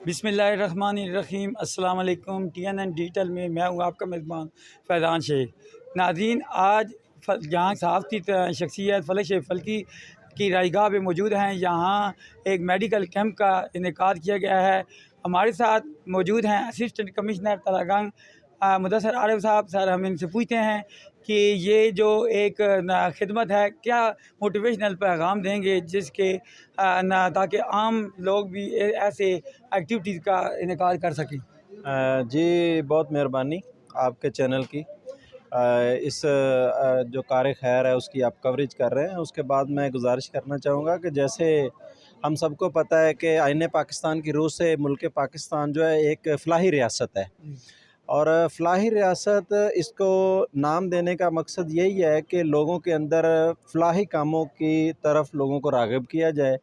बिस्मिल्लाहिर्रहमानिर्रहीम। अस्सलाम वालेकुम। TNN डिजिटल में मैं हूँ आपका मेज़बान फैज़ान शेख। नाज़रीन, आज यहाँ साहब की शख्सियत फ़लक शेख फ़लकी की रायगाह पे मौजूद हैं। यहाँ एक मेडिकल कैंप का इनेकाद किया गया है। हमारे साथ मौजूद हैं असिस्टेंट कमिश्नर तलागंग मुदस्सर आरिफ साहब। सर, हम इनसे पूछते हैं कि ये जो एक खिदमत है, क्या मोटिवेशनल पैगाम देंगे जिसके ताकि आम लोग भी ऐसे एक्टिविटीज़ का इनेकाद कर सकें। जी, बहुत मेहरबानी आपके चैनल की। जो कार खैर है उसकी आप कवरेज कर रहे हैं। उसके बाद मैं गुजारिश करना चाहूँगा कि जैसे हम सबको पता है कि आईने पाकिस्तान की रूह से मुल्क पाकिस्तान जो है एक फ़लाही रियासत है, और फ़लाही रियासत इसको नाम देने का मकसद यही है कि लोगों के अंदर फ़लाही कामों की तरफ लोगों को राग़िब किया जाए,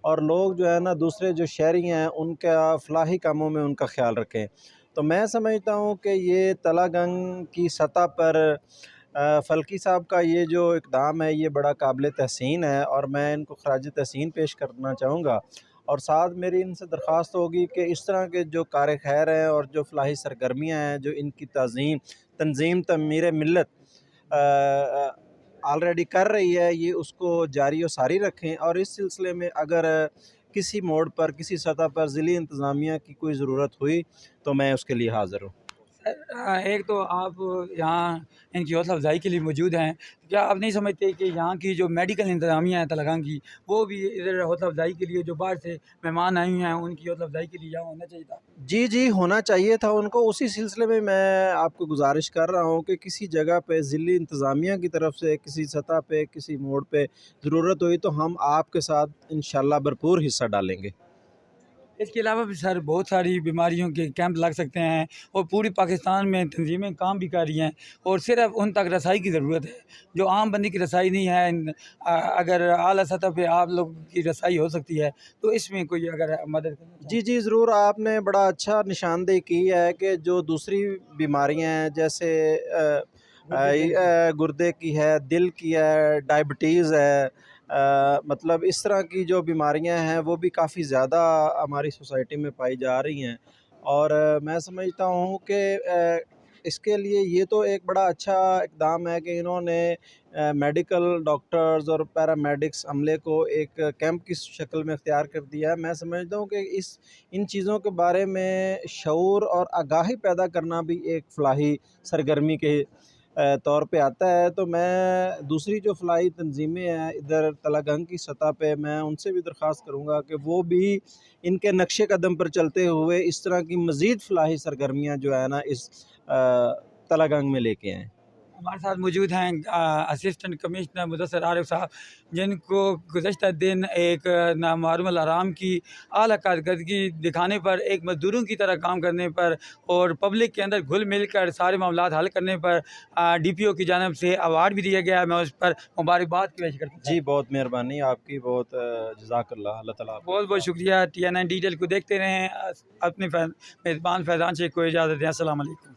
और लोग जो है ना दूसरे जो शहरी हैं उनका फ़लाही कामों में उनका ख़्याल रखें। तो मैं समझता हूँ कि ये तलागंग की सतह पर फ़लकी साहब का ये जो इक़दाम है ये बड़ा काबिल तहसीन है, और मैं इनको ख़राज तहसीन पेश करना चाहूँगा। और साथ मेरी इनसे दरख्वास्त होगी कि इस तरह के जो कार खैर हैं और जो फ़लाही सरगर्मियाँ हैं जो इनकी तंज़ीम तमीर मिल्लत ऑलरेडी कर रही है, ये उसको जारी और सारी रखें। और इस सिलसिले में अगर किसी मोड़ पर किसी सतह पर ज़िली इंतज़ामिया की कोई ज़रूरत हुई तो मैं उसके लिए हाज़िर हूँ। एक तो आप यहाँ इनकी हौसला अफ़ज़ाई के लिए मौजूद हैं। क्या आप नहीं समझते कि यहाँ की जो मेडिकल इंतज़ामिया है तलागंग की, वो भी इधर हौसला अफ़ज़ाई के लिए, जो बाहर से मेहमान आए हुए हैं उनकी हौसला अफ़ज़ाई के लिए यहाँ होना चाहिए था? जी, जी, होना चाहिए था उनको। उसी सिलसिले में मैं आपको गुज़ारिश कर रहा हूँ कि किसी जगह पे ज़िली इंतज़ामिया की तरफ से किसी सतह पे किसी मोड़ पे ज़रूरत हुई तो हम आपके साथ इंशाअल्लाह भरपूर हिस्सा डालेंगे। इसके अलावा भी सर बहुत सारी बीमारियों के कैंप लग सकते हैं और पूरी पाकिस्तान में तंजीमें काम भी कर रही हैं, और सिर्फ उन तक रसाई की ज़रूरत है, जो आम बंदी की रसाई नहीं है। अगर आला सतह पे आप लोग की रसाई हो सकती है तो इसमें कोई अगर मदद करना चाहें। जी, जी, ज़रूर। आपने बड़ा अच्छा निशानदेही की है कि जो दूसरी बीमारियां हैं जैसे गुर्दे की है, दिल की है, डायबिटीज़ है, मतलब इस तरह की जो बीमारियां हैं वो भी काफ़ी ज़्यादा हमारी सोसाइटी में पाई जा रही हैं। और मैं समझता हूँ कि इसके लिए ये तो एक बड़ा अच्छा इक़दाम है कि इन्होंने मेडिकल डॉक्टर्स और पैरामेडिक्स अमले को एक कैंप की शक्ल में इख्तियार कर दिया है। मैं समझता हूँ कि इन चीज़ों के बारे में शऊर और आगाही पैदा करना भी एक फ़लाही सरगर्मी के तौर पे आता है। तो मैं दूसरी जो फ़लाही तंज़ीमें हैं इधर तलागंग की सतह पे, मैं उनसे भी दरख्वास्त करूँगा कि वो भी इनके नक्शे कदम पर चलते हुए इस तरह की मज़ीद फ़लाही सरगर्मियाँ जो है ना इस तलागंग में लेके आएँ। हमारे साथ मौजूद हैं असिस्टेंट कमिश्नर मुदस्सर आरिफ साहब, जिनको गुज़श्ता दिन एक नामालूम आराम की आला कारकर्दगी दिखाने पर, एक मज़दूरों की तरह काम करने पर और पब्लिक के अंदर घुल मिल कर सारे मामलात हल करने पर DPO की जानिब से अवार्ड भी दिया गया है। मैं उस पर मुबारकबाद पेश करता हूँ। जी, बहुत मेहरबानी आपकी, बहुत जज़ाकल्लाह। अल्लाह ताला आपको बहुत बहुत शुक्रिया। TNN डिजिटल को देखते रहें। अपने मेज़बान फैज़ान शेख को इजाज़त दें। अस्सलाम वालेकुम।